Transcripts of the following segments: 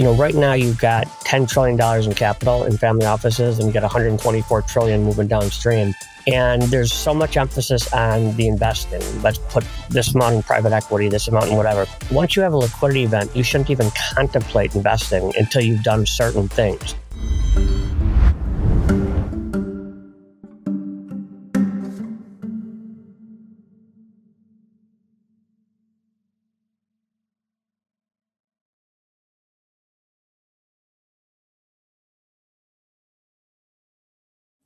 Right now you've got $10 trillion in capital in family offices, and you got 124 trillion moving downstream. And there's so much emphasis on the investing. Let's put this amount in private equity, this amount in whatever. Once you have a liquidity event, you shouldn't even contemplate investing until you've done certain things.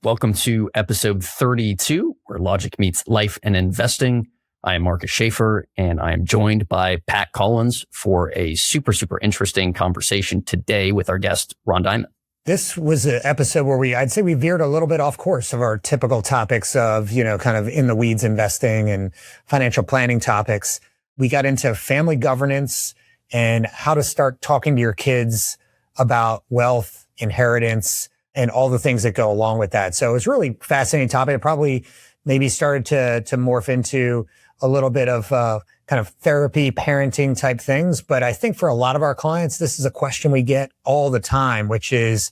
Welcome to episode 32, where logic meets life and investing. I am Marcus Schaefer, and I am joined by Pat Collins for a super interesting conversation today with our guest, Ron Diamond. This was an episode where I'd say we veered a little bit off course of our typical topics of, kind of in the weeds investing and financial planning topics. We got into family governance and how to start talking to your kids about wealth, inheritance, and all the things that go along with that. So it's really fascinating topic. It probably maybe started to morph into a little bit of kind of therapy, parenting type things. But I think for a lot of our clients, this is a question we get all the time, which is,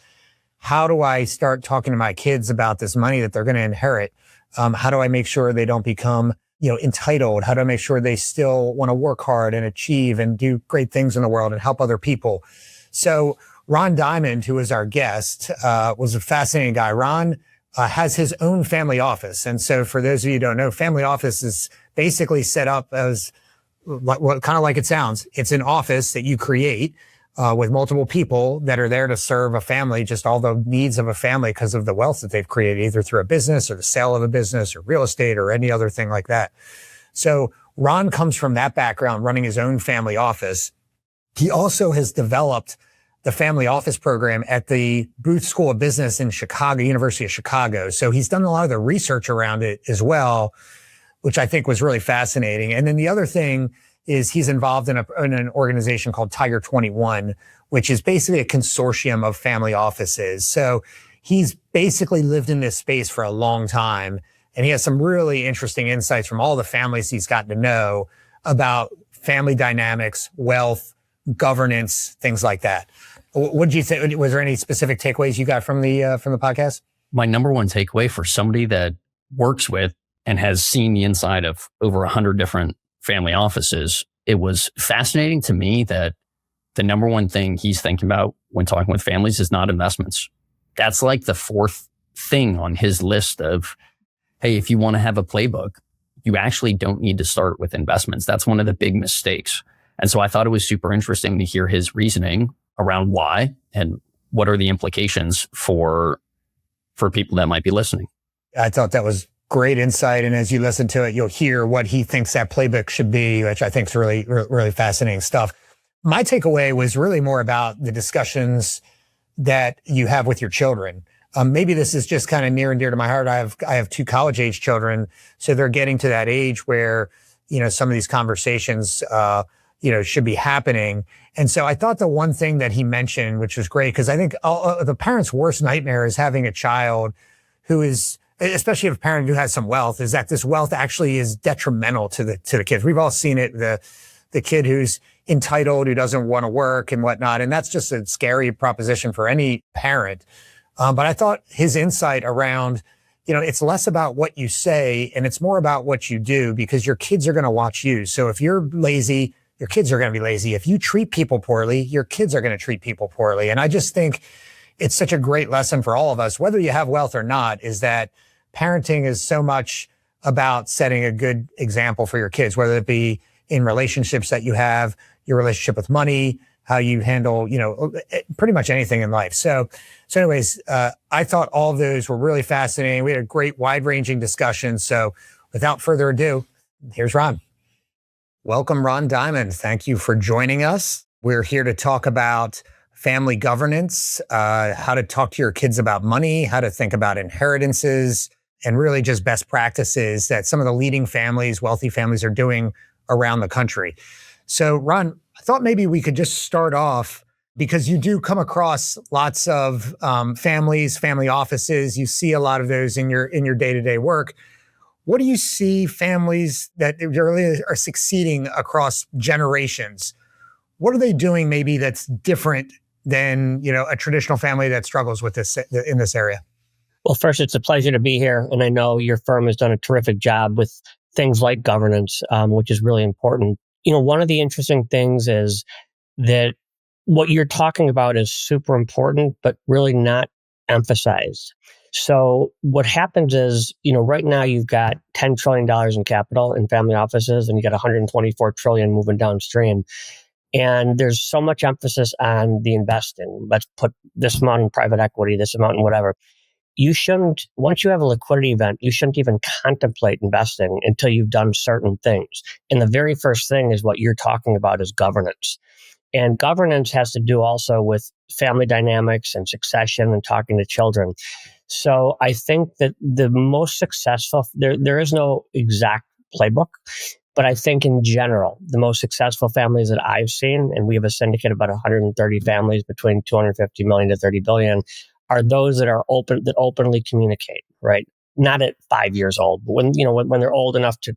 how do I start talking to my kids about this money that they're going to inherit? How do I make sure they don't become, entitled? How do I make sure they still want to work hard and achieve and do great things in the world and help other people? So Ron Diamond, who is our guest, was a fascinating guy. Ron has his own family office. And so for those of you who don't know, family office is basically set up as kind of like it sounds. It's an office that you create with multiple people that are there to serve a family, just all the needs of a family because of the wealth that they've created, either through a business or the sale of a business or real estate or any other thing like that. So Ron comes from that background, running his own family office. He also has developed the family office program at the Booth School of Business in Chicago, University of Chicago. So he's done a lot of the research around it as well, which I think was really fascinating. And then the other thing is he's involved in an organization called Tiger 21, which is basically a consortium of family offices. So he's basically lived in this space for a long time, and he has some really interesting insights from all the families he's gotten to know about family dynamics, wealth, governance, things like that. What did you say? Was there any specific takeaways you got from the podcast? My number one takeaway for somebody that works with and has seen the inside of over 100 different family offices, it was fascinating to me that the number one thing he's thinking about when talking with families is not investments. That's like the fourth thing on his list of, hey, if you want to have a playbook, you actually don't need to start with investments. That's one of the big mistakes. And so I thought it was super interesting to hear his reasoning around why and what are the implications for people that might be listening. I thought that was great insight. And as you listen to it, you'll hear what he thinks that playbook should be, which I think is really, really fascinating stuff. My takeaway was really more about the discussions that you have with your children. Maybe this is just kind of near and dear to my heart. I have two college age children. So they're getting to that age where, some of these conversations, should be happening. And so I thought the one thing that he mentioned, which was great, because I think the parent's worst nightmare is having a child who is, especially if a parent who has some wealth, is that this wealth actually is detrimental to the kids. We've all seen it, the kid who's entitled, who doesn't want to work and whatnot. And that's just a scary proposition for any parent. But I thought his insight around, it's less about what you say and it's more about what you do, because your kids are going to watch you. So if you're lazy, your kids are going to be lazy. If you treat people poorly, your kids are going to treat people poorly. And I just think it's such a great lesson for all of us, whether you have wealth or not, is that parenting is so much about setting a good example for your kids, whether it be in relationships that you have, your relationship with money, how you handle, pretty much anything in life. So anyways, I thought all of those were really fascinating. We had a great wide ranging discussion. So without further ado, here's Ron. Welcome, Ron Diamond. Thank you for joining us. We're here to talk about family governance, how to talk to your kids about money, how to think about inheritances, and really just best practices that some of the leading families, wealthy families, are doing around the country. So, Ron, I thought maybe we could just start off, because you do come across lots of families, family offices. You see a lot of those in your day-to-day work. What do you see families that really are succeeding across generations? What are they doing maybe that's different than, a traditional family that struggles with this in this area? Well, first, it's a pleasure to be here. And I know your firm has done a terrific job with things like governance, which is really important. One of the interesting things is that what you're talking about is super important, but really not emphasized. So what happens is, right now you've got $10 trillion in capital in family offices, and you got 124 trillion moving downstream. And there's so much emphasis on the investing. Let's put this amount in private equity, this amount in whatever. You shouldn't, once you have a liquidity event, you shouldn't even contemplate investing until you've done certain things. And the very first thing is what you're talking about is governance. And governance has to do also with family dynamics and succession and talking to children. So I think that the most successful, there is no exact playbook, but I think in general, the most successful families that I've seen, and we have a syndicate of about 130 families between 250 million to 30 billion, are those that are openly communicate, right? Not at 5 years old, but when they're old enough to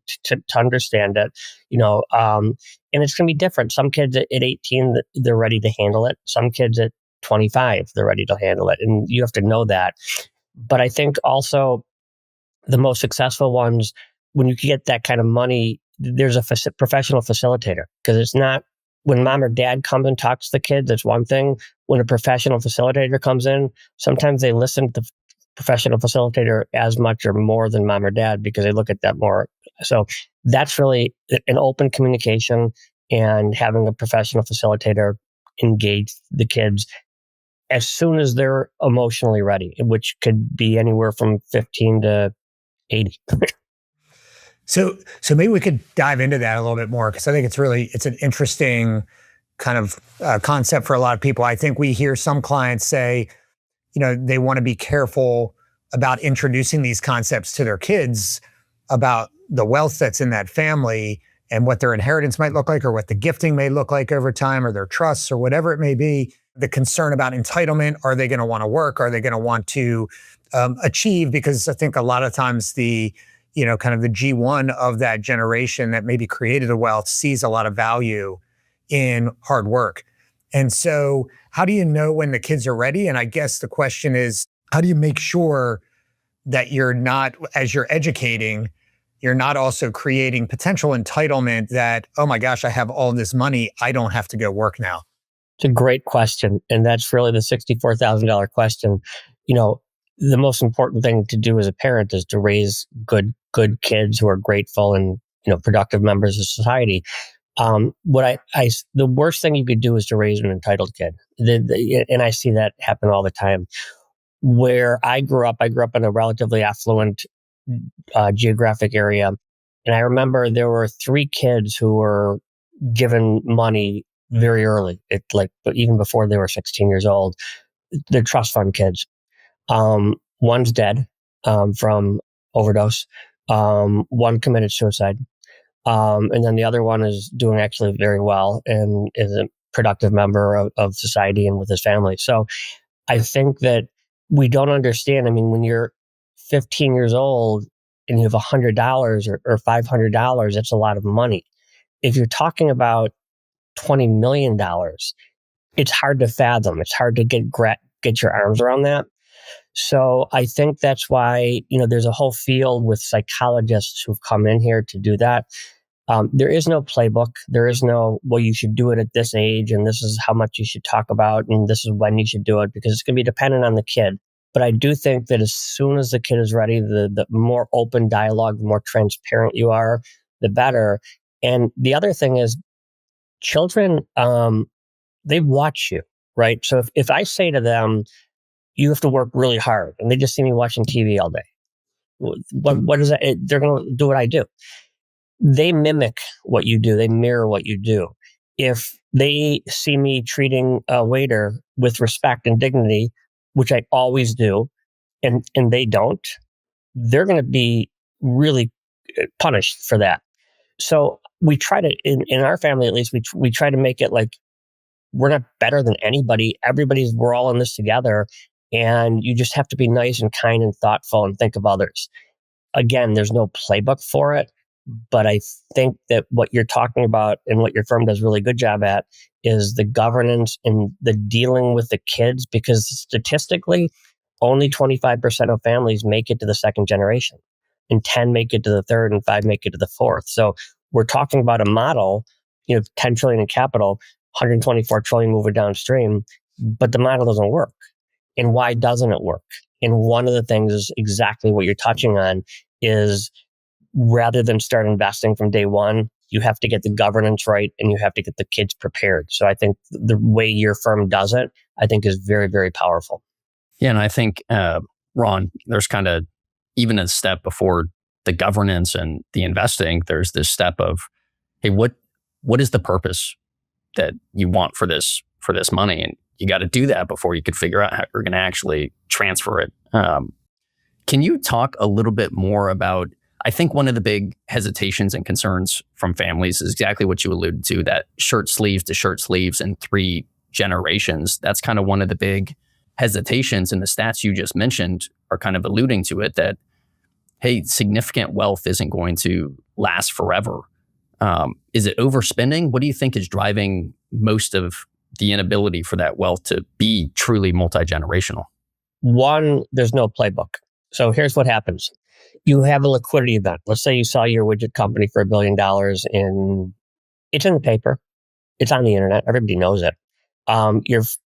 understand it, and it's going to be different. Some kids at 18, they're ready to handle it. Some kids at 25, they're ready to handle it. And you have to know that. But I think also the most successful ones, when you get that kind of money, there's a professional facilitator, because it's not when mom or dad comes and talks to the kids, it's one thing. When a professional facilitator comes in, sometimes they listen to the professional facilitator as much or more than mom or dad because they look at that more. So that's really an open communication and having a professional facilitator engage the kids as soon as they're emotionally ready, which could be anywhere from 15 to 80. So maybe we could dive into that a little bit more, because I think it's an interesting kind of concept for a lot of people. I think we hear some clients say, they want to be careful about introducing these concepts to their kids about the wealth that's in that family and what their inheritance might look like, or what the gifting may look like over time, or their trusts, or whatever it may be. The concern about entitlement, are they going to want to work? Are they going to want to achieve? Because I think a lot of times the kind of the G1 of that generation that maybe created the wealth sees a lot of value in hard work. And so how do you know when the kids are ready? And I guess the question is, how do you make sure that you're not, as you're educating, you're not also creating potential entitlement that, oh my gosh, I have all this money, I don't have to go work now? It's a great question. And that's really the $64,000 question. The most important thing to do as a parent is to raise good kids who are grateful and, productive members of society. The worst thing you could do is to raise an entitled kid. And I see that happen all the time. Where I grew up in a relatively affluent geographic area. And I remember there were 3 kids who were given money very early. Even before they were 16 years old. They're trust fund kids. One's dead from overdose. One committed suicide. And then the other one is doing actually very well and is a productive member of society and with his family. So I think that we don't understand. I mean, when you're 15 years old and you have $100 or $500, that's a lot of money. If you're talking about $20 million, it's hard to fathom. It's hard to get your arms around that. So I think that's why, there's a whole field with psychologists who've come in here to do that. There is no playbook. There is no, well, you should do it at this age, and this is how much you should talk about, and this is when you should do it, because it's going to be dependent on the kid. But I do think that as soon as the kid is ready, the more open dialogue, the more transparent you are, the better. And the other thing is, children, they watch you, right? So if I say to them, you have to work really hard, and they just see me watching TV all day, what is that? They're going to do what I do. They mimic what you do. They mirror what you do. If they see me treating a waiter with respect and dignity, which I always do, and they don't, they're going to be really punished for that. So we try to, in our family at least, we try to make it like we're not better than anybody. We're all in this together, and you just have to be nice and kind and thoughtful and think of others. Again, there's no playbook for it, But I think that what you're talking about and what your firm does a really good job at is the governance and the dealing with the kids, because statistically, only 25% of families make it to the second generation, and 10 make it to the third, and 5 make it to the fourth. So we're talking about a model, 10 trillion in capital, 124 trillion moving downstream, but the model doesn't work. And why doesn't it work? And one of the things is exactly what you're touching on is, rather than start investing from day one, you have to get the governance right and you have to get the kids prepared. So I think the way your firm does it, I think is very, very powerful. Yeah. And I think, Ron, there's kind of even a step before the governance and the investing, there's this step of, hey, what is the purpose that you want for this money? And you got to do that before you could figure out how you're going to actually transfer it. Can you talk a little bit more about, I think one of the big hesitations and concerns from families is exactly what you alluded to, that shirt sleeves to shirt sleeves in 3 generations. That's kind of one of the big hesitations, and the stats you just mentioned are kind of alluding to it, that, hey, significant wealth isn't going to last forever. Is it overspending? What do you think is driving most of the inability for that wealth to be truly multi-generational? One, there's no playbook. So here's what happens. You have a liquidity event. Let's say you sell your widget company for $1 billion and it's in the paper. It's on the internet. Everybody knows it.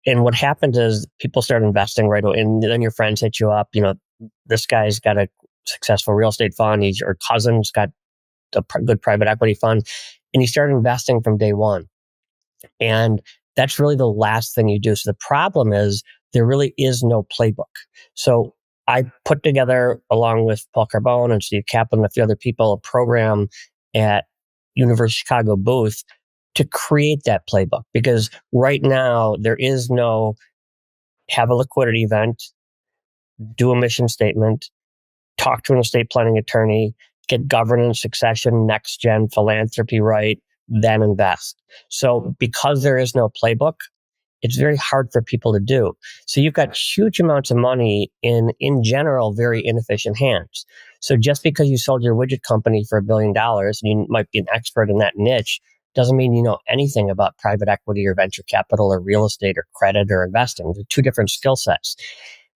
And what happens is people start investing right away, and then your friends hit you up. This guy's got a successful real estate fund. Your cousin's got a good private equity fund, and you start investing from day one. And that's really the last thing you do. So the problem is there really is no playbook. So I put together, along with Paul Carbone and Steve Kaplan and a few other people, a program at University of Chicago Booth to create that playbook. Because right now there is no have a liquidity event, do a mission statement, talk to an estate planning attorney, get governance, succession, next gen philanthropy right, then invest. So because there is no playbook, it's very hard for people to do. So you've got huge amounts of money in general, very inefficient hands. So just because you sold your widget company for $1 billion and you might be an expert in that niche, doesn't mean you know anything about private equity or venture capital or real estate or credit or investing. They're 2 different skill sets.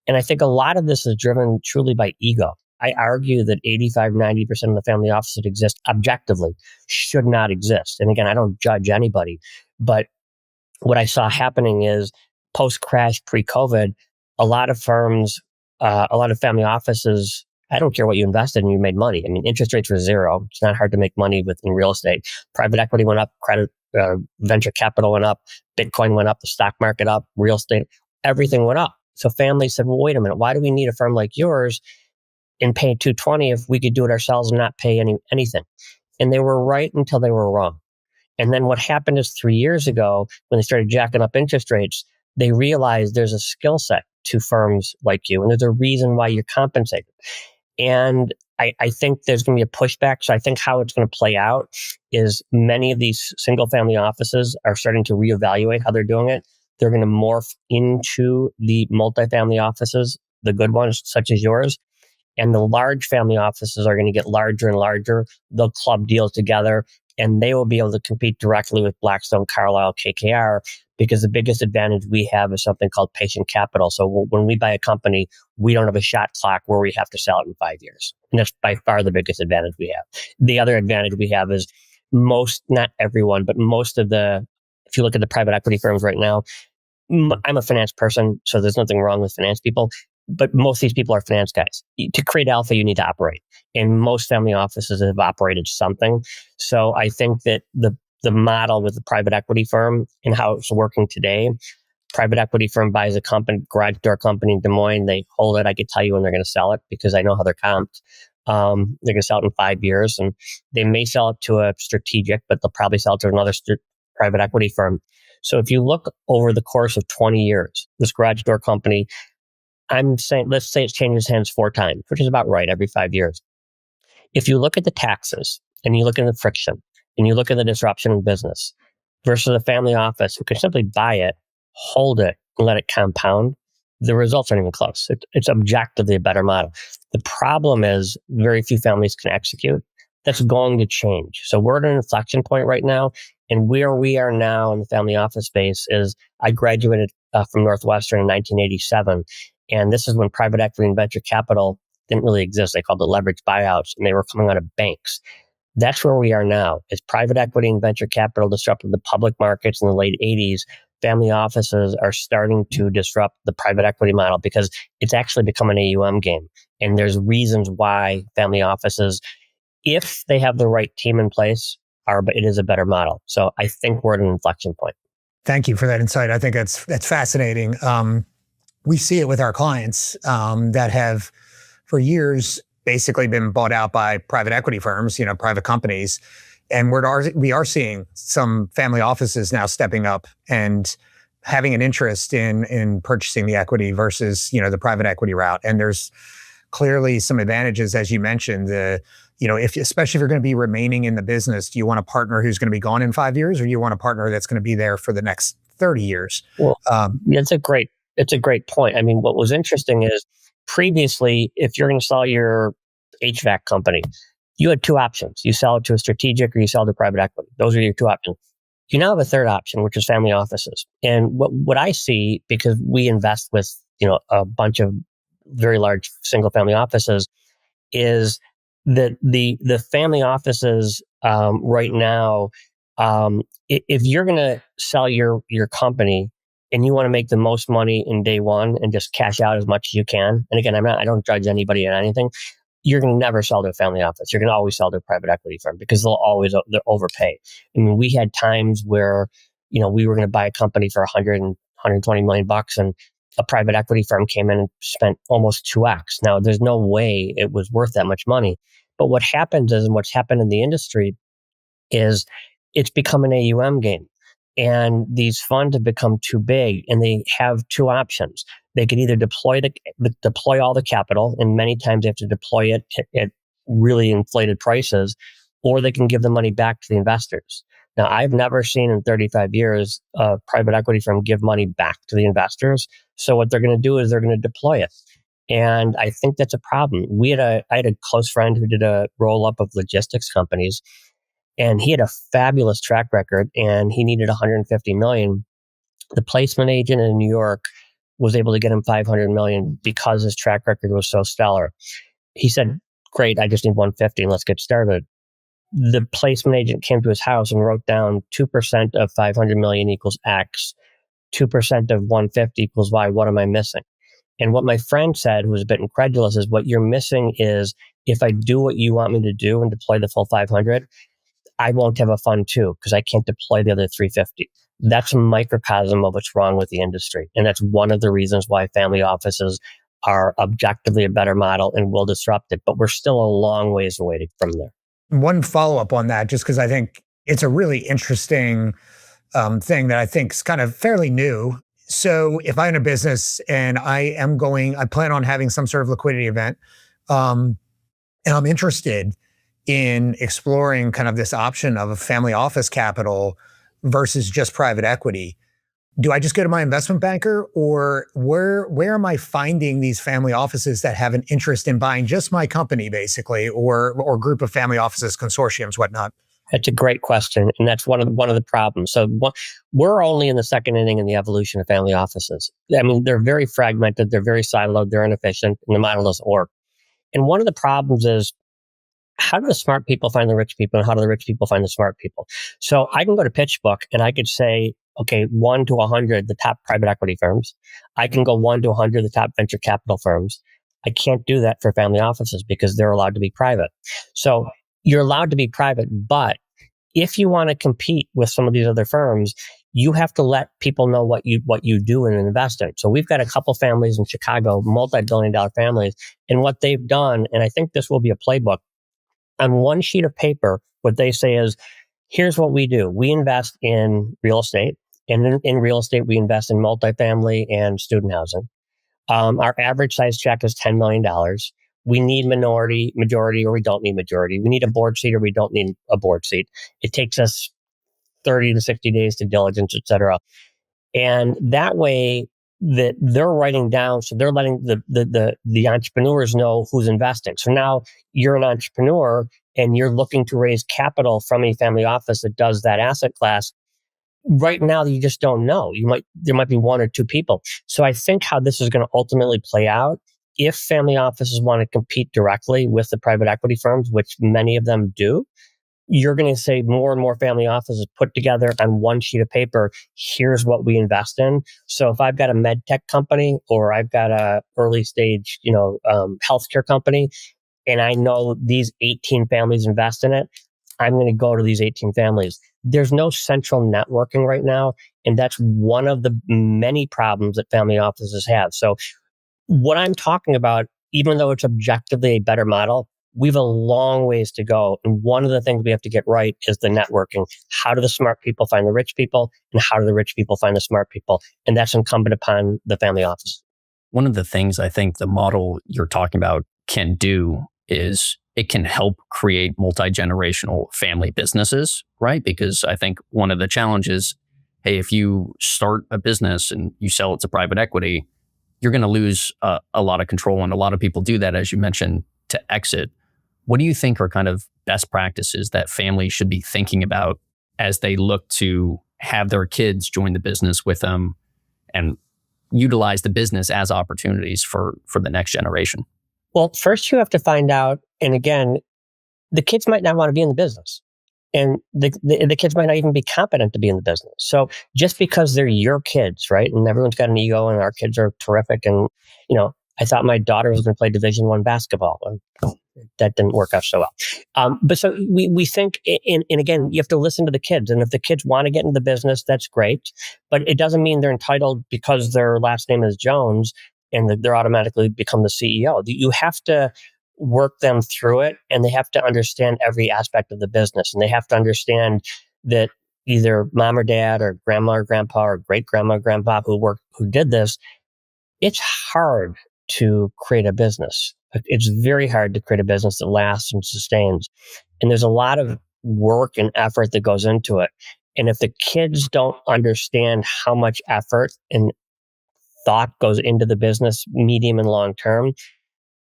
And I think a lot of this is driven truly by ego. I argue that 85, 90% of the family offices that exist objectively should not exist. And again, I don't judge anybody, but what I saw happening is post-crash, pre-COVID, a lot of firms, a lot of family offices, I don't care what you invested in, you made money. I mean, interest rates were 0. It's not hard to make money in real estate. Private equity went up, credit, venture capital went up, Bitcoin went up, the stock market up, real estate, everything went up. So families said, well, wait a minute, why do we need a firm like yours and pay $220 if we could do it ourselves and not pay anything? And they were right until they were wrong. And then what happened is 3 years ago, when they started jacking up interest rates, they realized there's a skill set to firms like you, and there's a reason why you're compensated. And I think there's going to be a pushback. So I think how it's going to play out is many of these single family offices are starting to reevaluate how they're doing it. They're going to morph into the multifamily offices, the good ones, such as yours. And the large family offices are going to get larger and larger. They'll club deals together, and they will be able to compete directly with Blackstone, Carlyle, KKR, because the biggest advantage we have is something called patient capital. So when we buy a company, we don't have a shot clock where we have to sell it in 5 years. And that's by far the biggest advantage we have. The other advantage we have is not everyone, but most of if you look at the private equity firms right now, I'm a finance person, so there's nothing wrong with finance people. But most of these people are finance guys. To create alpha, you need to operate. And most family offices have operated something. So I think that the model with the private equity firm and how it's working today, private equity firm buys a company, garage door company in Des Moines, they hold it. I could tell you when they're going to sell it because I know how they're comped. They're going to sell it in 5 years, and they may sell it to a strategic, but they'll probably sell it to another private equity firm. So if you look over the course of 20 years, this garage door company, I'm saying, let's say it changes hands 4 times, which is about right, every 5 years. If you look at the taxes and you look at the friction and you look at the disruption in business versus a family office who can simply buy it, hold it, and let it compound, the results aren't even close. It's objectively a better model. The problem is very few families can execute. that's going to change. So we're at an inflection point right now. And where we are now in the family office space is I graduated from Northwestern in 1987. And this is when private equity and venture capital didn't really exist. They called it leveraged buyouts, and they were coming out of banks. That's where we are now. As private equity and venture capital disrupted the public markets in the late 80s, family offices are starting to disrupt the private equity model because it's actually become an AUM game. And there's reasons why family offices, if they have the right team in place, it is a better model. So I think we're at an inflection point. Thank you for that insight. I think that's fascinating. We see it with our clients that have, for years, basically been bought out by private equity firms, private companies. And we are seeing some family offices now stepping up and having an interest in purchasing the equity versus, the private equity route. And there's clearly some advantages, as you mentioned, especially if you're going to be remaining in the business, do you want a partner who's going to be gone in 5 years, or do you want a partner that's going to be there for the next 30 years? Well, it's a great point. I mean, what was interesting is previously, if you're going to sell your HVAC company, you had two options. You sell it to a strategic or you sell it to private equity. Those are your two options. You now have a third option, which is family offices. And what I see, because we invest with, a bunch of very large single family offices, is that the family offices right now, if you're going to sell your company and you want to make the most money in day one and just cash out as much as you can, and again, I don't judge anybody on anything, you're going to never sell to a family office. You're going to always sell to a private equity firm because they'll overpay. I mean, we had times where, we were going to buy a company for 120 million bucks, and a private equity firm came in and spent almost 2x. Now, there's no way it was worth that much money. But what happens is, and what's happened in the industry is it's become an AUM game. And these funds have become too big, and they have two options. They could either deploy all the capital, and many times they have to deploy it at really inflated prices, or they can give the money back to the investors. Now, I've never seen in 35 years a private equity firm give money back to the investors. So what they're going to do is they're going to deploy it. And I think that's a problem. I had a close friend who did a roll-up of logistics companies, and he had a fabulous track record, and he needed 150 million. The placement agent in New York was able to get him 500 million because his track record was so stellar. He said, great, I just need 150 and let's get started. The placement agent came to his house and wrote down 2% of 500 million equals X, 2% of 150 equals Y. What am I missing? And what my friend said, who was a bit incredulous, is what you're missing is, if I do what you want me to do and deploy the full 500, I won't have a fund too, because I can't deploy the other 350. That's a microcosm of what's wrong with the industry. And that's one of the reasons why family offices are objectively a better model and will disrupt it. But we're still a long ways away from there. One follow-up on that, just because I think it's a really interesting thing that I think is kind of fairly new. So if I own a business and I plan on having some sort of liquidity event, and I'm interested in exploring kind of this option of a family office capital versus just private equity, do I just go to my investment banker, or where am I finding these family offices that have an interest in buying just my company, basically, or group of family offices, consortiums, whatnot? That's a great question, and that's one of the problems. So we're only in the second inning in the evolution of family offices. I mean, they're very fragmented, they're very siloed, they're inefficient, and the model doesn't work. And one of the problems is, how do the smart people find the rich people, and how do the rich people find the smart people? So I can go to PitchBook and I could say, okay, 1 to 100, the top private equity firms. I can go 1 to 100, the top venture capital firms. I can't do that for family offices because they're allowed to be private. So you're allowed to be private, but if you want to compete with some of these other firms, you have to let people know what you do and invest in. So we've got a couple families in Chicago, multi-billion-dollar families, and what they've done, and I think this will be a playbook, on one sheet of paper, what they say is, here's what we do. We invest in real estate, and in real estate, we invest in multifamily and student housing. Our average size check is $10 million. We need majority, or we don't need majority. We need a board seat, or we don't need a board seat. It takes us 30 to 60 days to diligence, et cetera. And that way, that they're writing down. So they're letting the entrepreneurs know who's investing. So now you're an entrepreneur and you're looking to raise capital from a family office that does that asset class. Right now, you just don't know. There might be one or two people. So I think how this is going to ultimately play out, if family offices want to compete directly with the private equity firms, which many of them do, you're going to say more and more family offices put together on one sheet of paper, here's what we invest in. So if I've got a med tech company or I've got a early stage, healthcare company, and I know these 18 families invest in it, I'm going to go to these 18 families. There's no central networking right now. And that's one of the many problems that family offices have. So what I'm talking about, even though it's objectively a better model, we have a long ways to go. And one of the things we have to get right is the networking. How do the smart people find the rich people? And how do the rich people find the smart people? And that's incumbent upon the family office. One of the things I think the model you're talking about can do is it can help create multi-generational family businesses, right? Because I think one of the challenges, hey, if you start a business and you sell it to private equity, you're going to lose a lot of control. And a lot of people do that, as you mentioned, to exit. What do you think are kind of best practices that families should be thinking about as they look to have their kids join the business with them and utilize the business as opportunities for the next generation? Well, first you have to find out, and again, the kids might not want to be in the business. And the kids might not even be competent to be in the business. So just because they're your kids, right? And everyone's got an ego and our kids are terrific. And, I thought my daughter was going to play Division I basketball. And that didn't work out so well. But so we think, and again, you have to listen to the kids. And if the kids want to get into the business, that's great. But it doesn't mean they're entitled because their last name is Jones and that they're automatically become the CEO. You have to work them through it, and they have to understand every aspect of the business. And they have to understand that either mom or dad or grandma or grandpa or great grandma or grandpa who did this, it's hard to create a business. It's very hard to create a business that lasts and sustains. And there's a lot of work and effort that goes into it. And if the kids don't understand how much effort and thought goes into the business, medium and long term,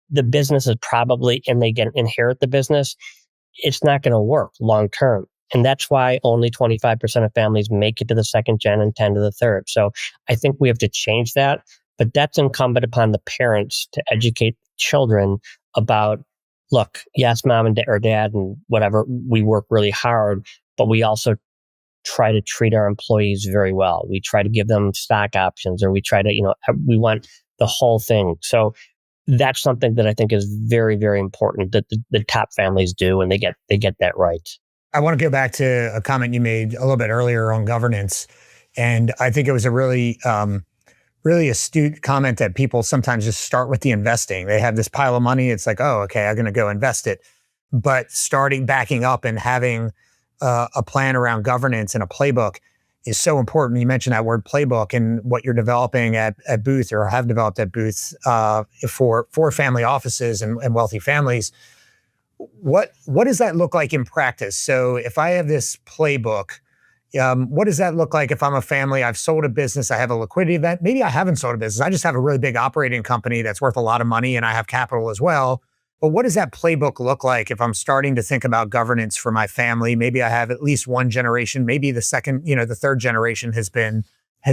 the business is probably, and they inherit the business, it's not going to work long term. And that's why only 25% of families make it to the second gen and 10 to the third. So I think we have to change that. But that's incumbent upon the parents to educate children about, look, yes, mom and or dad and whatever, we work really hard, but we also try to treat our employees very well. We try to give them stock options, or we try to, we want the whole thing. So that's something that I think is very, very important that the top families do, and they get that right. I want to go back to a comment you made a little bit earlier on governance. And I think it was a really astute comment that people sometimes just start with the investing. They have this pile of money. It's like, oh, okay, I'm going to go invest it. But backing up and having a plan around governance and a playbook is so important. You mentioned that word playbook, and what you're developing at Booth, or have developed at Booth, for family offices and wealthy families. What does that look like in practice? So if I have this playbook, what does that look like if I'm a family? I've sold a business, I have a liquidity event. Maybe I haven't sold a business. I just have a really big operating company that's worth a lot of money, and I have capital as well. But what does that playbook look like if I'm starting to think about governance for my family? Maybe I have at least one generation, maybe the second, the third generation has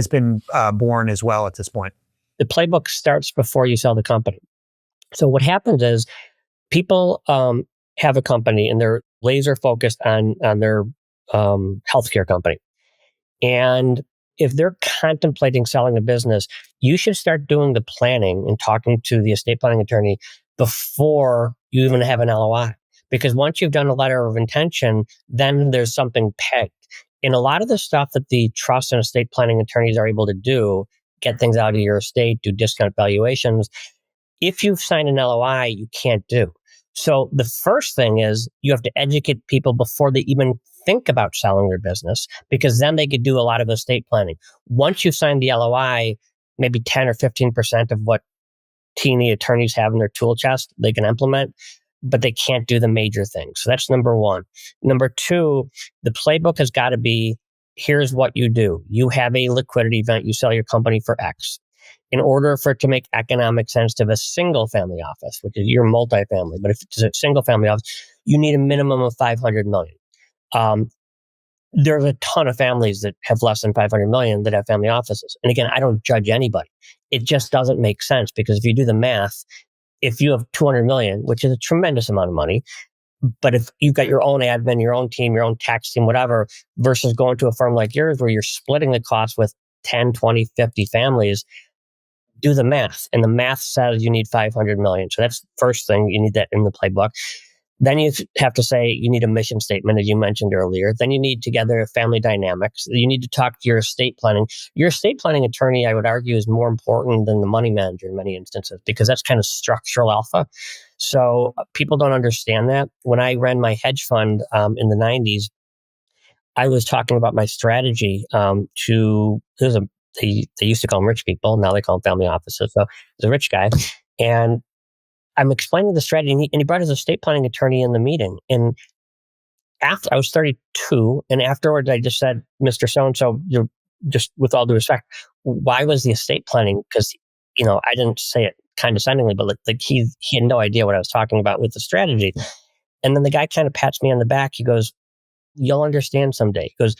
been born as well at this point. The playbook starts before you sell the company. So what happens is people have a company and they're laser focused on their healthcare company. And if they're contemplating selling a business, you should start doing the planning and talking to the estate planning attorney before you even have an LOI. Because once you've done a letter of intention, then there's something pegged. And a lot of the stuff that the trust and estate planning attorneys are able to do, get things out of your estate, do discount valuations, if you've signed an LOI, you can't do. So the first thing is you have to educate people before they even think about selling their business, because then they could do a lot of estate planning. Once you've signed the LOI, maybe 10 or 15% of what teeny attorneys have in their tool chest, they can implement, but they can't do the major things. So that's number one. Number two, the playbook has got to be, here's what you do. You have a liquidity event, you sell your company for X. In order for it to make economic sense to have a single family office, which is your multifamily, but if it's a single family office, you need a minimum of 500 million. There's a ton of families that have less than 500 million that have family offices. And again, I don't judge anybody. It just doesn't make sense, because if you do the math, if you have 200 million, which is a tremendous amount of money, but if you've got your own admin, your own team, your own tax team, whatever, versus going to a firm like yours where you're splitting the cost with 10, 20, 50 families, do the math. And the math says you need 500 million. So that's the first thing. You need that in the playbook. Then you have to say you need a mission statement, as you mentioned earlier. Then you need together family dynamics. You need to talk to your estate planning. Your estate planning attorney, I would argue, is more important than the money manager in many instances, because that's kind of structural alpha. So people don't understand that. When I ran my hedge fund in the 90s, I was talking about my strategy they used to call them rich people. Now they call them family offices. So there's a rich guy. And I'm explaining the strategy, and he brought his estate planning attorney in the meeting. And after I was 32, and afterwards I just said, Mr. So-and-so, you're just, with all due respect, why was the estate planning? Because, I didn't say it condescendingly, but like he had no idea what I was talking about with the strategy. And then the guy kind of pats me on the back. He goes, you'll understand someday. He goes,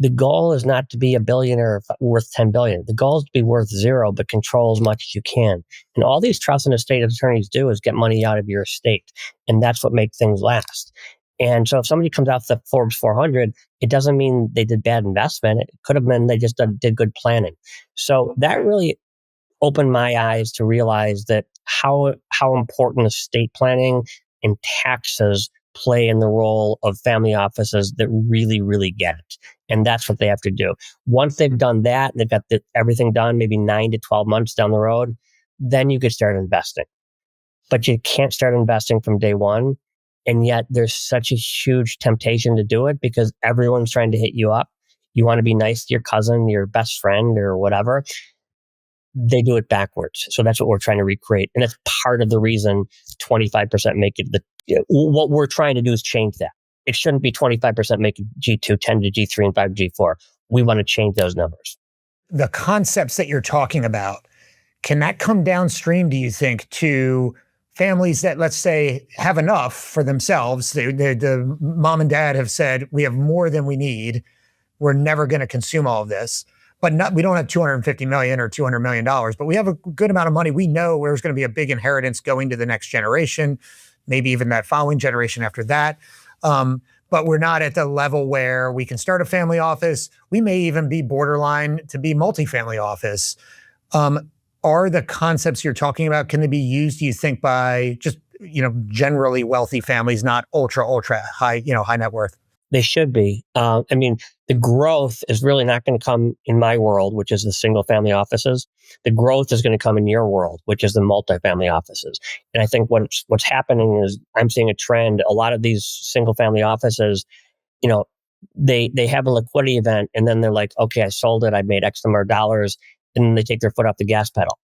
the goal is not to be a billionaire worth 10 billion. The goal is to be worth zero, but control as much as you can. And all these trust and estate attorneys do is get money out of your estate. And that's what makes things last. And so if somebody comes out the Forbes 400, it doesn't mean they did bad investment. It could have been they just did good planning. So that really opened my eyes to realize that how important estate planning and taxes play in the role of family offices that really, really get it. And that's what they have to do. Once they've done that, they've got everything done, maybe 9 to 12 months down the road, then you could start investing. But you can't start investing from day one. And yet there's such a huge temptation to do it, because everyone's trying to hit you up. You want to be nice to your cousin, your best friend, or whatever. They do it backwards. So that's what we're trying to recreate. And that's part of the reason 25% make it what we're trying to do is change that. It shouldn't be 25% make it G2, 10 to G3, and 5 to G4. We want to change those numbers. The concepts that you're talking about, can that come downstream, do you think, to families that, let's say, have enough for themselves? The mom and dad have said, we have more than we need. We're never going to consume all of this. But we don't have 250 million or $200 million, but we have a good amount of money. We know there's going to be a big inheritance going to the next generation, maybe even that following generation after that. But we're not at the level where we can start a family office. We may even be borderline to be multifamily office. Are the concepts you're talking about, can they be used, do you think, by just, generally wealthy families, not ultra high, high net worth? They should be. The growth is really not going to come in my world, which is the single family offices. The growth is going to come in your world, which is the multifamily offices. And I think what's happening is I'm seeing a trend. A lot of these single family offices, they have a liquidity event, and then they're like, okay, I sold it. I made X number of dollars. And then they take their foot off the gas pedal,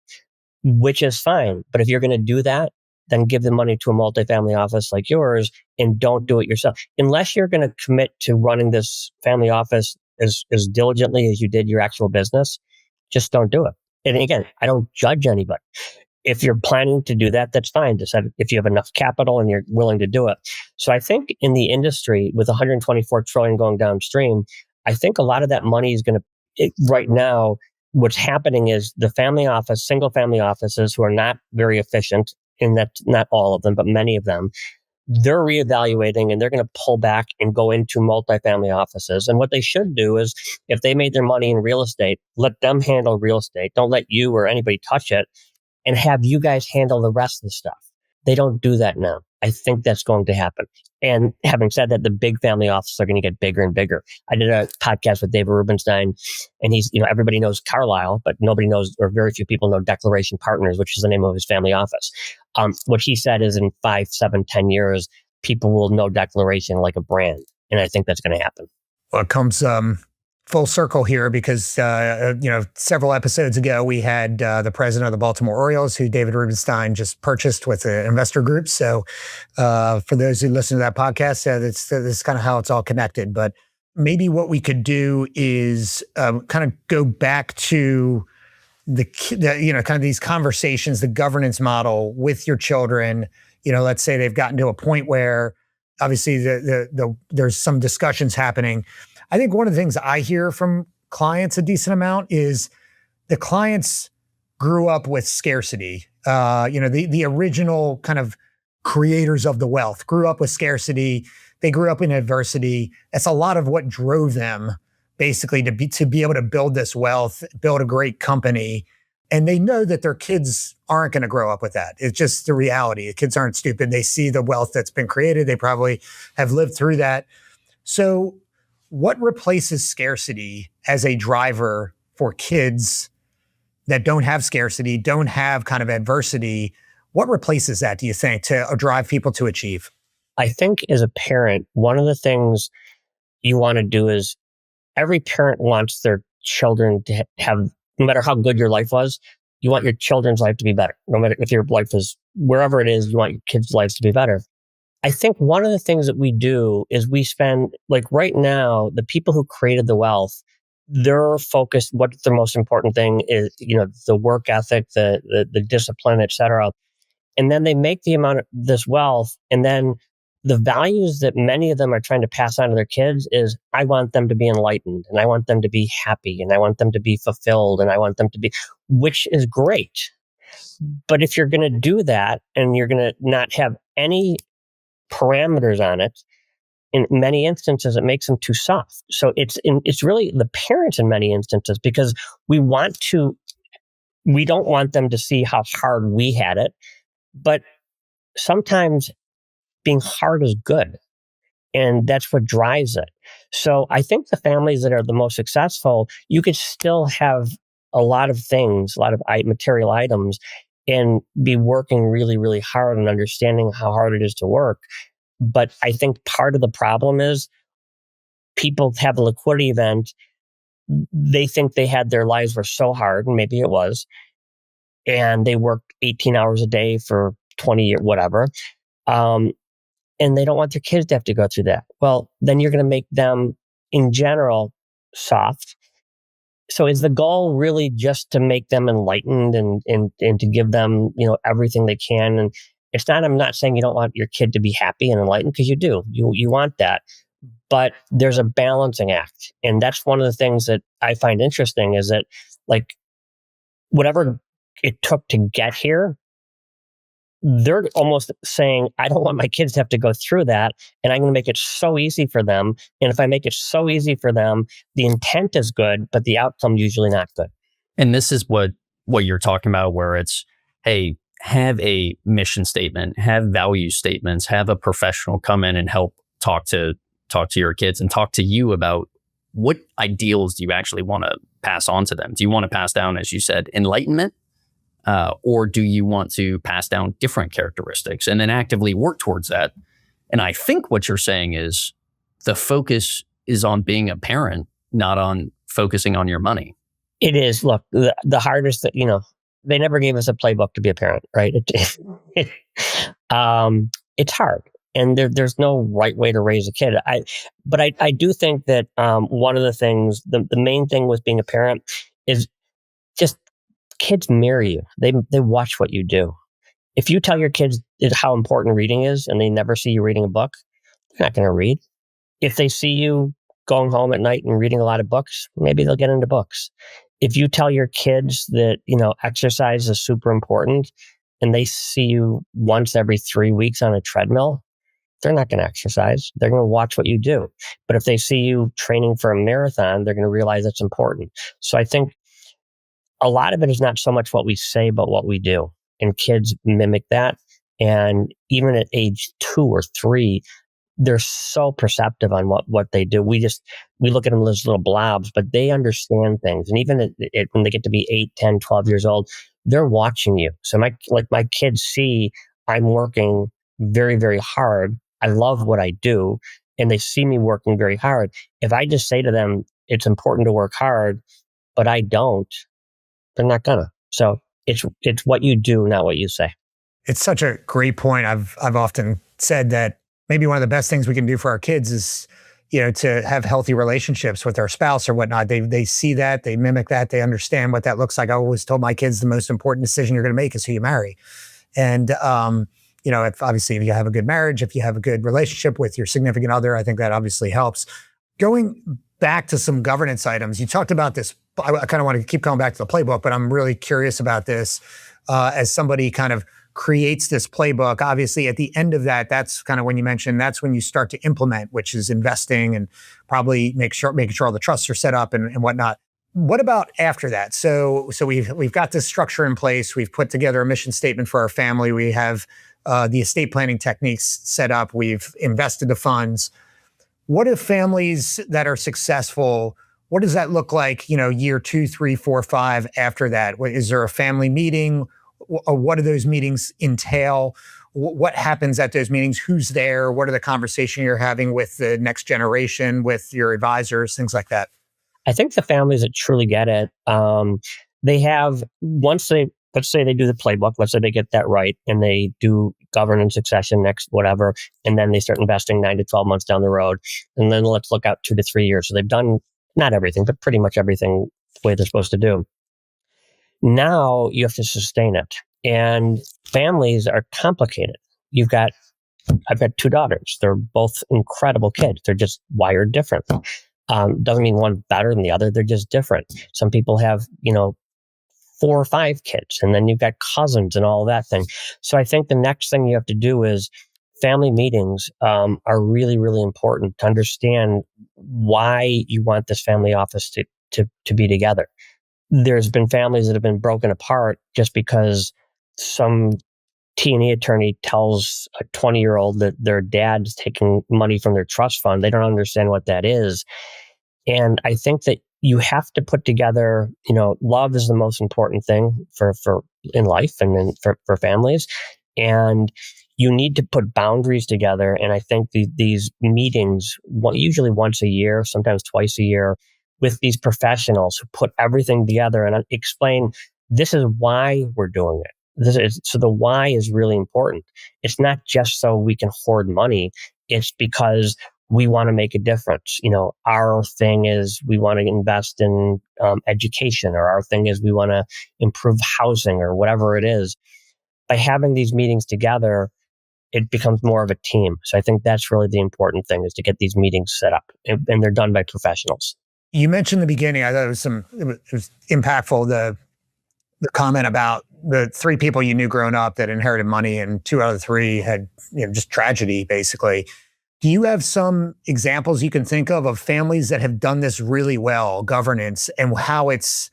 which is fine. But if you're going to do that, then give the money to a multifamily office like yours, and don't do it yourself. Unless you're going to commit to running this family office as diligently as you did your actual business, just don't do it. And again, I don't judge anybody. If you're planning to do that, that's fine. Decide if you have enough capital and you're willing to do it. So I think in the industry with 124 trillion going downstream, I think a lot of that money is going to, right now, what's happening is the single family offices who are not very efficient, and that's not all of them, but many of them, they're reevaluating and they're going to pull back and go into multifamily offices. And what they should do is, if they made their money in real estate, let them handle real estate. Don't let you or anybody touch it, and have you guys handle the rest of the stuff. They don't do that now. I think that's going to happen. And having said that, the big family offices are going to get bigger and bigger. I did a podcast with David Rubenstein, and he's, everybody knows Carlisle, but nobody knows, or very few people know, Declaration Partners, which is the name of his family office. What he said is in 5, 7, 10 years, people will know Declaration like a brand. And I think that's going to happen. Well, it comes full circle here, because, several episodes ago, we had the president of the Baltimore Orioles, who David Rubenstein just purchased with an investor group. So for those who listen to that podcast, this is kind of how it's all connected. But maybe what we could do is kind of go back to kind of these conversations, the governance model with your children. Let's say they've gotten to a point where obviously there's some discussions happening. I think one of the things I hear from clients a decent amount is the clients grew up with scarcity. The original kind of creators of the wealth grew up with scarcity. They grew up in adversity. That's a lot of what drove them basically to be able to build this wealth, build a great company. And they know that their kids aren't going to grow up with that. It's just the reality. The kids aren't stupid. They see the wealth that's been created. They probably have lived through that. So what replaces scarcity as a driver for kids that don't have scarcity, don't have kind of adversity? What replaces that, do you think, to drive people to achieve? I think as a parent, one of the things you want to do is every parent wants their children to have, no matter how good your life was, you want your children's life to be better. No matter if your life is wherever it is, you want your kids' lives to be better. I think one of the things that we do is we spend, like right now, the people who created the wealth, they're focused, what the most important thing is, the work ethic, the discipline, et cetera. And then they make the amount of this wealth. And then the values that many of them are trying to pass on to their kids is, I want them to be enlightened, and I want them to be happy, and I want them to be fulfilled, and I want them to be, which is great. But if you're going to do that and you're going to not have any parameters on it, in many instances, it makes them too soft. So it's really the parents in many instances, because we don't want them to see how hard we had it. But sometimes being hard is good, and that's what drives it. So I think the families that are the most successful, you could still have a lot of things, a lot of material items, and be working really, really hard and understanding how hard it is to work. But I think part of the problem is people have a liquidity event. They think their lives were so hard, and maybe it was, and they worked 18 hours a day for 20 years, whatever. And they don't want their kids to have to go through that. Well, then you're going to make them, in general, soft. So is the goal really just to make them enlightened and to give them, everything they can? And it's not, I'm not saying you don't want your kid to be happy and enlightened, because you do. You want that. But there's a balancing act. And that's one of the things that I find interesting, is that, like, whatever it took to get here, they're almost saying, I don't want my kids to have to go through that, and I'm going to make it so easy for them. And if I make it so easy for them, the intent is good, but the outcome usually not good. And this is what you're talking about, where it's, hey, have a mission statement, have value statements, have a professional come in and help talk to your kids and talk to you about what ideals do you actually want to pass on to them. Do you want to pass down, as you said, enlightenment? Or do you want to pass down different characteristics and then actively work towards that? And I think what you're saying is the focus is on being a parent, not on focusing on your money. It is. Look, the hardest, they never gave us a playbook to be a parent, right? It's hard. And there's no right way to raise a kid. But I do think that one of the things, the main thing with being a parent is just, kids mirror you. They watch what you do. If you tell your kids how important reading is and they never see you reading a book, they're not going to read. If they see you going home at night and reading a lot of books, maybe they'll get into books. If you tell your kids that, exercise is super important and they see you once every 3 weeks on a treadmill, they're not going to exercise. They're going to watch what you do. But if they see you training for a marathon, they're going to realize it's important. So I think a lot of it is not so much what we say, but what we do. And kids mimic that. And even at age 2 or 3, they're so perceptive on what they do. We look at them as little blobs, but they understand things. And even when they get to be 8, 10, 12 years old, they're watching you. So my kids see I'm working very, very hard. I love what I do. And they see me working very hard. If I just say to them, it's important to work hard, but I don't, they're not gonna. So it's what you do, not what you say. It's such a great point. I've often said that maybe one of the best things we can do for our kids is, to have healthy relationships with their spouse or whatnot. They see that, they mimic that, they understand what that looks like. I always told my kids the most important decision you're going to make is who you marry. And, if you have a good marriage, if you have a good relationship with your significant other, I think that obviously helps. Going back to some governance items, you talked about this. I kind of want to keep going back to the playbook, but I'm really curious about this as somebody kind of creates this playbook. Obviously, at the end of that, that's kind of when you mentioned that's when you start to implement, which is investing and probably making sure all the trusts are set up and whatnot. What about after that? So we've got this structure in place. We've put together a mission statement for our family. We have the estate planning techniques set up. We've invested the funds. What if families that are successful? What does that look like? Year 2, 3, 4, 5 after that. Is there a family meeting? What do those meetings entail? What happens at those meetings? Who's there? What are the conversations you're having with the next generation, with your advisors, things like that? I think the families that truly get it, they have, let's say they do the playbook, let's say they get that right, and they do governance succession next, whatever, and then they start investing 9 to 12 months down the road. And then let's look out 2 to 3 years. So they've done not everything, but pretty much everything the way they're supposed to do. Now you have to sustain it. And families are complicated. I've got 2 daughters. They're both incredible kids. They're just wired different. Doesn't mean one's better than the other. They're just different. Some people have, 4 or 5 kids, and then you've got cousins and all that thing. So I think the next thing you have to do is family meetings are really, really important to understand why you want this family office to be together. There's been families that have been broken apart just because some T&E attorney tells a 20-year-old that their dad's taking money from their trust fund. They don't understand what that is. And I think that you have to put together, love is the most important thing for in life and then for families. And you need to put boundaries together. And I think these meetings, usually once a year, sometimes twice a year, with these professionals who put everything together and explain, this is why we're doing it. So the why is really important. It's not just so we can hoard money. It's because we want to make a difference. Our thing is we want to invest in education, or our thing is we want to improve housing, or whatever it is. By having these meetings together, it becomes more of a team. So I think that's really the important thing, is to get these meetings set up, and they're done by professionals. You mentioned in the beginning, I thought it was impactful, the comment about the 3 people you knew growing up that inherited money, and 2 out of 3 had just tragedy, basically. Do you have some examples you can think of families that have done this really well, governance, and how it's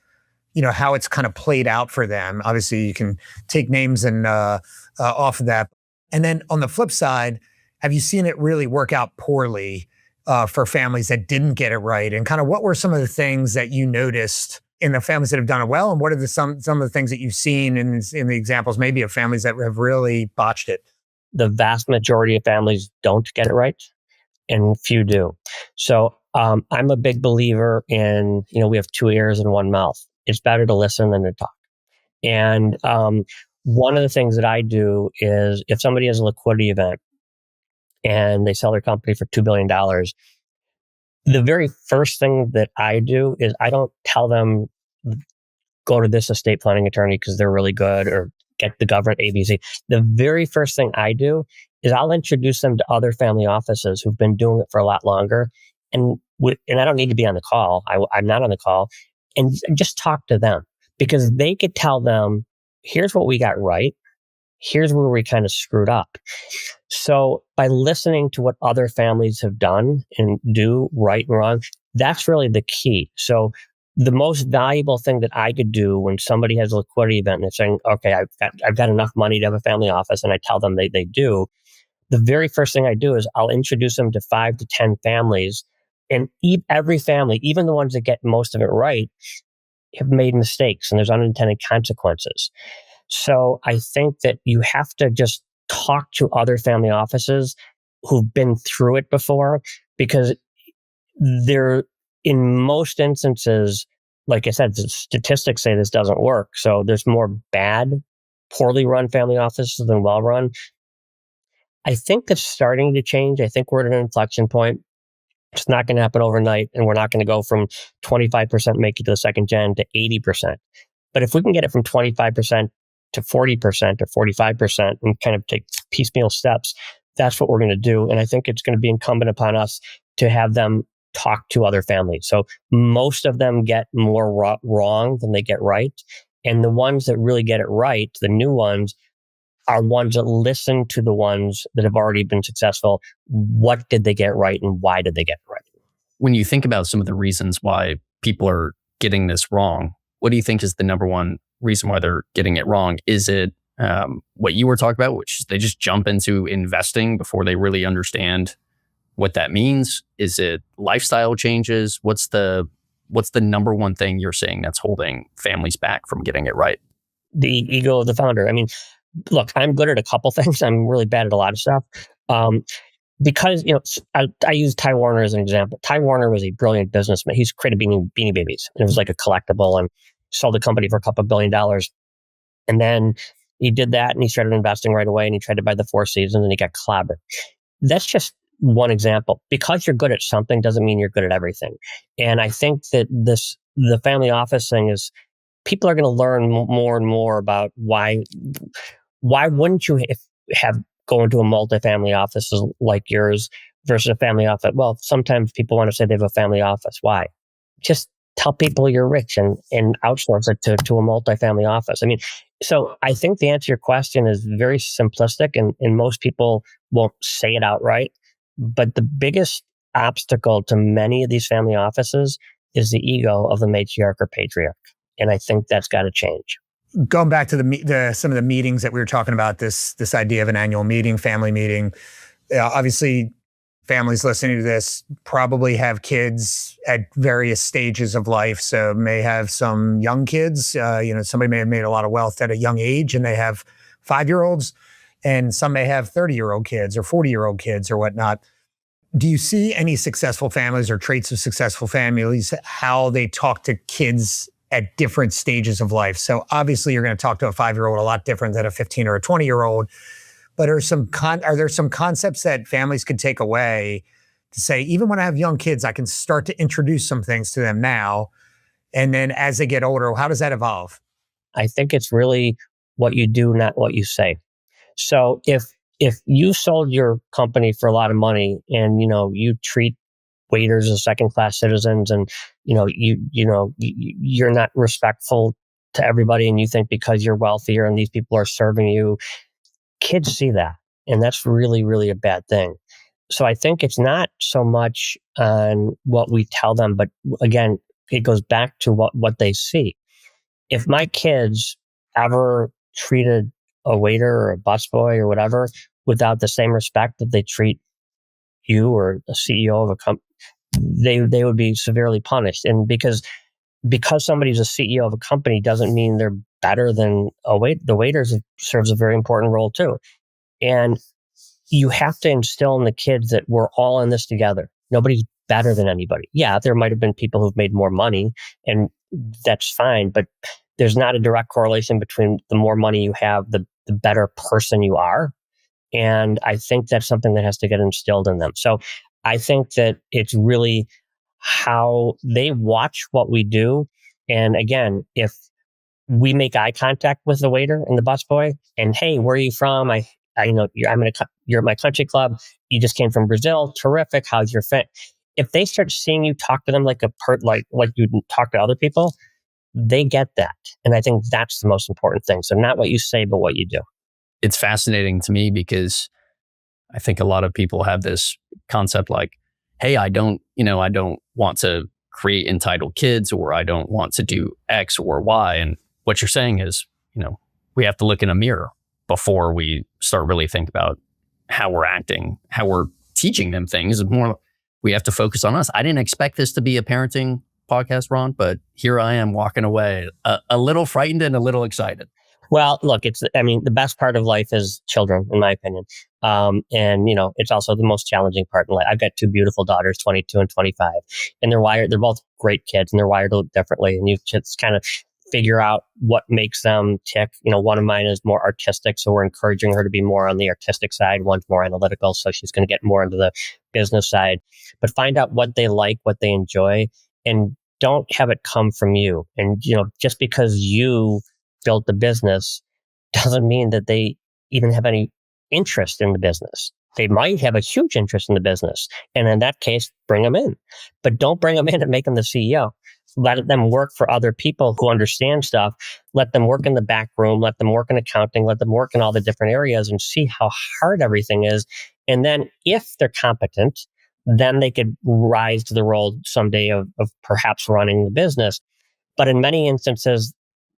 kind of played out for them? Obviously, you can take names and off of that. And then on the flip side, have you seen it really work out poorly for families that didn't get it right? And kind of what were some of the things that you noticed in the families that have done it well? And what are some of the things that you've seen in the examples maybe of families that have really botched it? The vast majority of families don't get it right, and few do. So I'm a big believer in, we have 2 ears and 1 mouth. It's better to listen than to talk. And one of the things that I do is, if somebody has a liquidity event and they sell their company for $2 billion, the very first thing that I do is I don't tell them, go to this estate planning attorney because they're really good, or get the government ABC. The very first thing I do is I'll introduce them to other family offices who've been doing it for a lot longer. And I don't need to be on the call. I'm not on the call. And just talk to them, because they could tell them, here's what we got right. Here's where we kind of screwed up. So by listening to what other families have done and do right and wrong, that's really the key. So the most valuable thing that I could do when somebody has a liquidity event and they're saying, okay, I've got enough money to have a family office, and I tell them they do, the very first thing I do is I'll introduce them to 5 to 10 families, and every family, even the ones that get most of it right, have made mistakes, and there's unintended consequences. So I think that you have to just talk to other family offices who've been through it before, because they're, in most instances, like I said, the statistics say this doesn't work. So there's more poorly run family offices than well run. I think that's starting to change. I think we're at an inflection point. It's not going to happen overnight, and we're not going to go from 25% make it to the second gen to 80%. But if we can get it from 25% to 40% or 45% and kind of take piecemeal steps, that's what we're going to do. And I think it's going to be incumbent upon us to have them talk to other families. So most of them get more wrong than they get right. And the ones that really get it right, the new ones, are ones that listen to the ones that have already been successful. What did they get right and why did they get it right? When you think about some of the reasons why people are getting this wrong, what do you think is the number one reason why they're getting it wrong? Is it what you were talking about, which is they just jump into investing before they really understand what that means? Is it lifestyle changes? What's the number one thing you're saying that's holding families back from getting it right? The ego of the founder. I mean, look, I'm good at a couple things. I'm really bad at a lot of stuff. Because, I use Ty Warner as an example. Ty Warner was a brilliant businessman. He's created Beanie Babies. It was like a collectible and sold the company for a couple $1 billion. And then he did that and he started investing right away and he tried to buy the Four Seasons and he got clobbered. That's just one example. Because you're good at something doesn't mean you're good at everything. And I think that the family office thing is, people are going to learn more and more about why wouldn't you go into a multifamily office like yours versus a family office? Well, sometimes people want to say they have a family office. Why? Just tell people you're rich and outsource it to a multifamily office. I mean, so I think the answer to your question is very simplistic and most people won't say it outright. But the biggest obstacle to many of these family offices is the ego of the matriarch or patriarch. And I think that's got to change. Going back to some of the meetings that we were talking about, this idea of an annual meeting, family meeting. Obviously, families listening to this probably have kids at various stages of life. So may have some young kids. Somebody may have made a lot of wealth at a young age, and they have 5-year-olds, and some may have 30-year-old kids or 40-year-old kids or whatnot. Do you see any successful families or traits of successful families, how they talk to kids at different stages of life? So obviously you're going to talk to a 5-year-old a lot different than a 15 or a 20-year-old, but are there some concepts that families could take away to say, even when I have young kids, I can start to introduce some things to them now. And then as they get older, how does that evolve? I think it's really what you do, not what you say. So if you sold your company for a lot of money and, you treat waiters as second-class citizens, and you're not respectful to everybody, and you think because you're wealthier and these people are serving you, kids see that, and that's really, really a bad thing. So I think it's not so much on what we tell them, but again, it goes back to what they see. If my kids ever treated a waiter or a busboy or whatever without the same respect that they treat you or a CEO of a company, they would be severely punished. And because somebody's a CEO of a company doesn't mean they're better than the waiters serves a very important role too. And you have to instill in the kids that we're all in this together. Nobody's better than anybody. Yeah, there might have been people who've made more money, and that's fine, but there's not a direct correlation between the more money you have, the better person you are. And I think that's something that has to get instilled in them. So I think that it's really how they watch what we do. And again, if we make eye contact with the waiter and the busboy and, hey, where are you from? You're at my country club. You just came from Brazil. Terrific. How's your fit? If they start seeing you talk to them like you talk to other people, they get that. And I think that's the most important thing. So not what you say, but what you do. It's fascinating to me because I think a lot of people have this concept like, hey, I don't want to create entitled kids, or I don't want to do X or Y. And what you're saying is, we have to look in a mirror before we start really think about how we're acting, how we're teaching them things. It's more, we have to focus on us. I didn't expect this to be a parenting podcast, Ron, but here I am walking away a little frightened and a little excited. Well, look, the best part of life is children, in my opinion. And it's also the most challenging part in life. I've got two beautiful daughters, 22 and 25, and they're both great kids, and they're wired a little differently. And you just kind of figure out what makes them tick. One of mine is more artistic, so we're encouraging her to be more on the artistic side. One's more analytical, so she's going to get more into the business side. But find out what they like, what they enjoy, and don't have it come from you. And, just because you built the business doesn't mean that they even have any interest in the business. They might have a huge interest in the business. And in that case, bring them in. But don't bring them in and make them the CEO. Let them work for other people who understand stuff. Let them work in the back room. Let them work in accounting. Let them work in all the different areas and see how hard everything is. And then if they're competent, then they could rise to the role someday of perhaps running the business. But in many instances,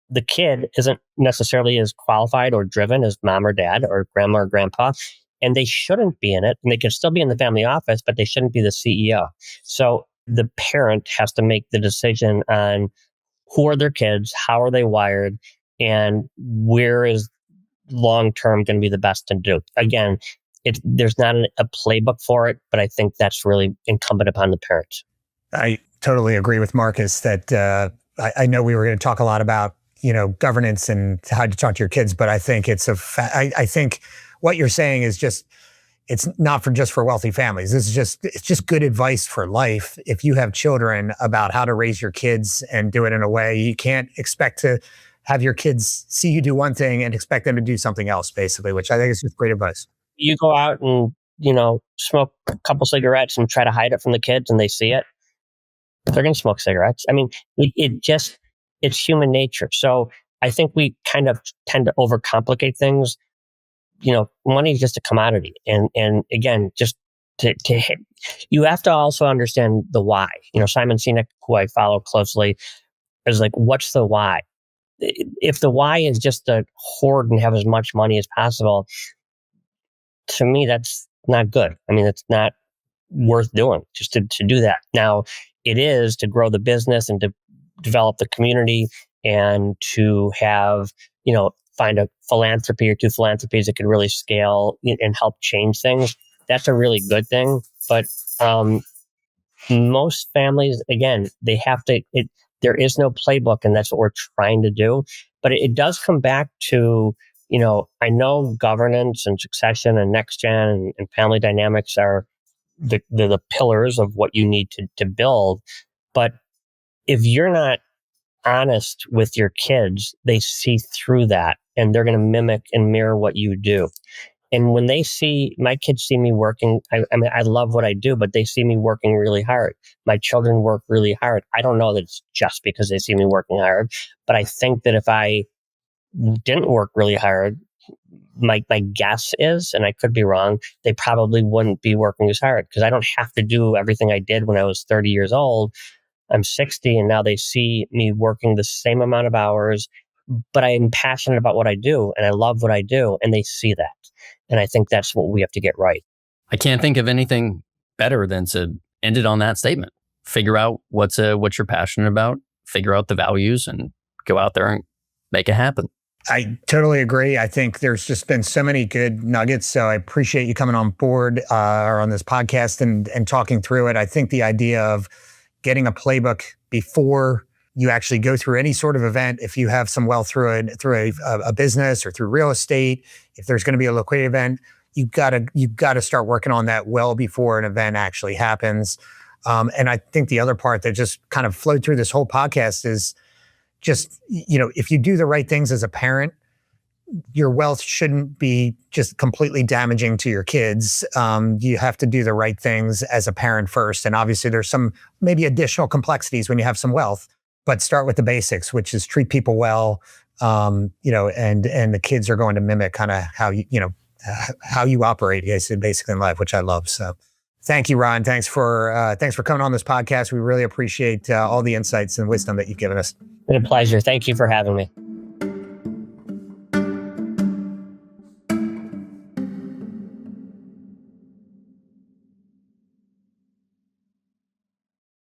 the kid isn't necessarily as qualified or driven as mom or dad or grandma or grandpa, and they shouldn't be in it. And they can still be in the family office, but they shouldn't be the CEO. So the parent has to make the decision on who are their kids, how are they wired, and where is long-term going to be the best to do. Again, there's not a playbook for it, but I think that's really incumbent upon the parents. I totally agree with Marcus that I know we were going to talk a lot about governance and how to talk to your kids, but I think I think what you're saying is it's not just for wealthy families. It's just good advice for life. If you have children, about how to raise your kids and do it in a way, you can't expect to have your kids see you do one thing and expect them to do something else, basically, which I think is just great advice. You go out and, smoke a couple cigarettes and try to hide it from the kids and they see it, they're going to smoke cigarettes. I mean, it's human nature. So I think we kind of tend to overcomplicate things. Money is just a commodity. And again, just to hit, you have to also understand the why. Simon Sinek, who I follow closely, is like, what's the why? If the why is just to hoard and have as much money as possible, to me, that's not good. I mean, it's not worth doing just to do that. Now, it is to grow the business and to develop the community and to have, find a philanthropy or two philanthropies that can really scale and help change things. That's a really good thing. But most families, again, they have to, there is no playbook, and that's what we're trying to do. But it does come back to, I know governance and succession and next gen and family dynamics are the pillars of what you need to build. But if you're not honest with your kids, they see through that and they're going to mimic and mirror what you do. And when my kids see me working, I mean, I love what I do, but they see me working really hard. My children work really hard. I don't know that it's just because they see me working hard, but I think that if I didn't work really hard, my guess is, and I could be wrong, they probably wouldn't be working as hard because I don't have to do everything I did when I was 30 years old. I'm 60 and now they see me working the same amount of hours, but I'm passionate about what I do and I love what I do, and they see that. And I think that's what we have to get right. I can't think of anything better than to end it on that statement. Figure out what you're passionate about, figure out the values, and go out there and make it happen. I totally agree. I think there's just been so many good nuggets. So I appreciate you coming on board or on this podcast and talking through it. I think the idea of getting a playbook before you actually go through any sort of event, if you have some wealth through a business or through real estate, if there's going to be a liquidity event, you've got to start working on that well before an event actually happens. And I think the other part that just kind of flowed through this whole podcast is just, if you do the right things as a parent, your wealth shouldn't be just completely damaging to your kids. You have to do the right things as a parent first. And obviously there's some maybe additional complexities when you have some wealth, but start with the basics, which is treat people well, and the kids are going to mimic kind of how you operate basically in life, which I love. So thank you, Ron. Thanks for coming on this podcast. We really appreciate all the insights and wisdom that you've given us. It's a pleasure. Thank you for having me.